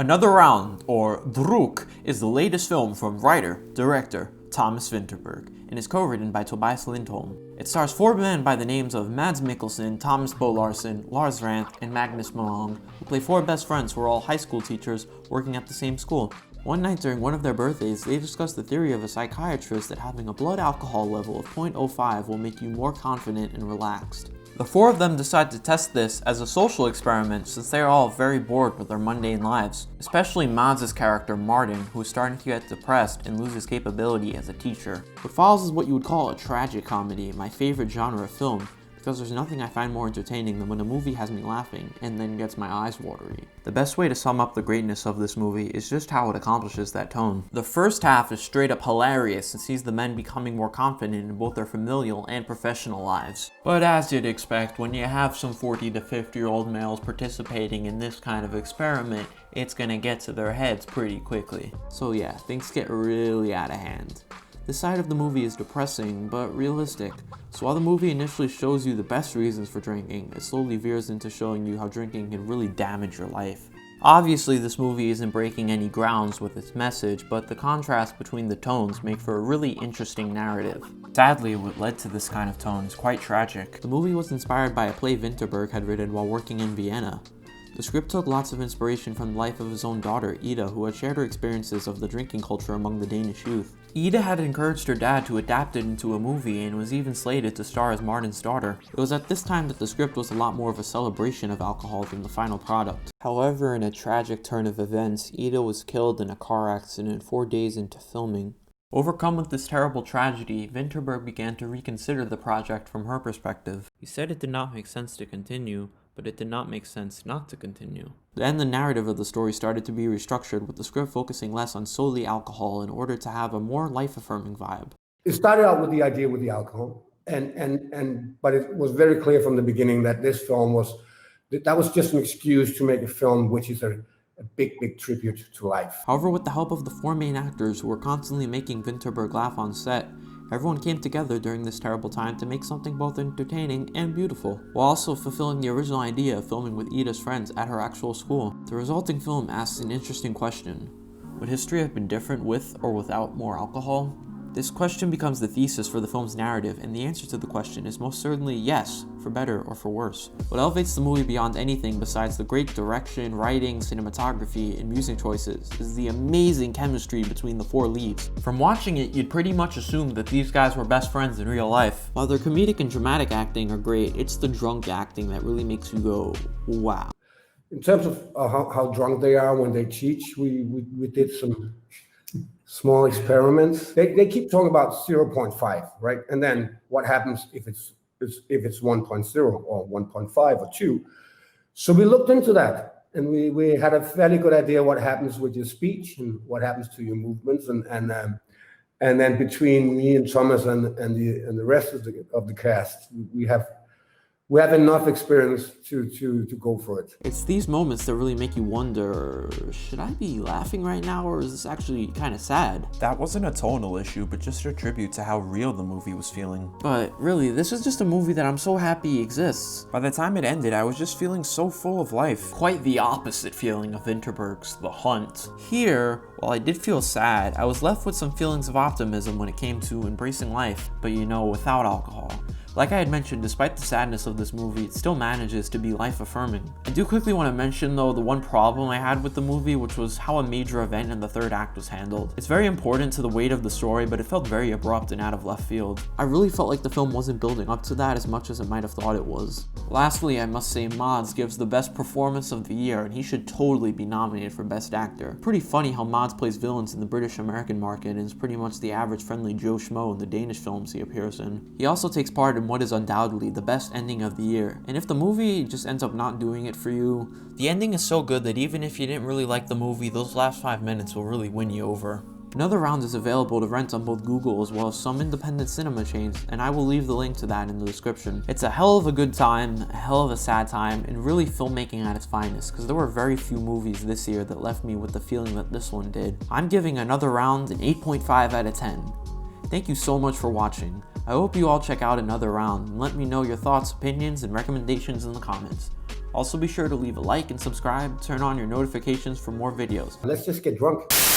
Another Round, or Druk, is the latest film from writer-director Thomas Vinterberg and is co-written by Tobias Lindholm. It stars four men by the names of Mads Mikkelsen, Thomas Bo Larsen, Lars Ranth, and Magnus Malong, who play four best friends who are all high school teachers working at the same school. One night during one of their birthdays, they discussed the theory of a psychiatrist that having a blood alcohol level of 0.05 will make you more confident and relaxed. The four of them decide to test this as a social experiment since they are all very bored with their mundane lives. Especially Mads' character Martin, who is starting to get depressed and lose his capability as a teacher. What follows is what you would call a tragic comedy, my favorite genre of film, because there's nothing I find more entertaining than when a movie has me laughing and then gets my eyes watery. The best way to sum up the greatness of this movie is just how it accomplishes that tone. The first half is straight up hilarious and sees the men becoming more confident in both their familial and professional lives. But as you'd expect, when you have some 40 to 50-year-old males participating in this kind of experiment, it's gonna get to their heads pretty quickly. So yeah, things get really out of hand. This side of the movie is depressing, but realistic. So while the movie initially shows you the best reasons for drinking, it slowly veers into showing you how drinking can really damage your life. Obviously, this movie isn't breaking any grounds with its message, but the contrast between the tones make for a really interesting narrative. Sadly, what led to this kind of tone is quite tragic. The movie was inspired by a play Vinterberg had written while working in Vienna. The script took lots of inspiration from the life of his own daughter, Ida, who had shared her experiences of the drinking culture among the Danish youth. Ida had encouraged her dad to adapt it into a movie and was even slated to star as Martin's daughter. It was at this time that the script was a lot more of a celebration of alcohol than the final product. However, in a tragic turn of events, Ida was killed in a car accident 4 days into filming. Overcome with this terrible tragedy, Vinterberg began to reconsider the project from her perspective. He said it did not make sense to continue, but it did not make sense not to continue. Then the narrative of the story started to be restructured, with the script focusing less on solely alcohol in order to have a more life-affirming vibe. It started out with the idea with the alcohol, but it was very clear from the beginning that this film was just an excuse to make a film which is a big tribute to life. However, with the help of the four main actors who were constantly making Vinterberg laugh on set, everyone came together during this terrible time to make something both entertaining and beautiful, while also fulfilling the original idea of filming with Ida's friends at her actual school. The resulting film asks an interesting question. Would history have been different with or without more alcohol? This question becomes the thesis for the film's narrative, and the answer to the question is most certainly yes, for better or for worse. What elevates the movie beyond anything besides the great direction, writing, cinematography, and music choices is the amazing chemistry between the four leads. From watching it, you'd pretty much assume that these guys were best friends in real life. While their comedic and dramatic acting are great, it's the drunk acting that really makes you go, wow. In terms of how drunk they are when they teach, we did some small experiments. They keep talking about 0.5, right? And then what happens if it's 1.0 or 1.5 or 2? So we looked into that, and we had a fairly good idea what happens with your speech and what happens to your movements, and then between me and Thomas and the rest of the cast, we have enough experience to go for it. It's these moments that really make you wonder, should I be laughing right now, or is this actually kind of sad? That wasn't a tonal issue, but just a tribute to how real the movie was feeling. But really, this is just a movie that I'm so happy exists. By the time it ended, I was just feeling so full of life. Quite the opposite feeling of Vinterberg's The Hunt. Here, while I did feel sad, I was left with some feelings of optimism when it came to embracing life, but without alcohol. Like I had mentioned, despite the sadness of this movie, it still manages to be life-affirming. I do quickly want to mention, though, the one problem I had with the movie, which was how a major event in the third act was handled. It's very important to the weight of the story, but it felt very abrupt and out of left field. I really felt like the film wasn't building up to that as much as it might have thought it was. Lastly, I must say Mads gives the best performance of the year, and he should totally be nominated for Best Actor. Pretty funny how Mads plays villains in the British-American market and is pretty much the average friendly Joe Schmo in the Danish films he appears in. He also takes part in what is undoubtedly the best ending of the year, and if the movie just ends up not doing it for you, the ending is so good that even if you didn't really like the movie, those last 5 minutes will really win you over. Another Round is available to rent on both Google as well as some independent cinema chains, and I will leave the link to that in the description. It's a hell of a good time, a hell of a sad time, and really filmmaking at its finest, because there were very few movies this year that left me with the feeling that this one did. I'm giving Another Round an 8.5 out of 10. Thank you so much for watching. I hope you all check out Another Round and let me know your thoughts, opinions, and recommendations in the comments. Also be sure to leave a like and subscribe, turn on your notifications for more videos. Let's just get drunk.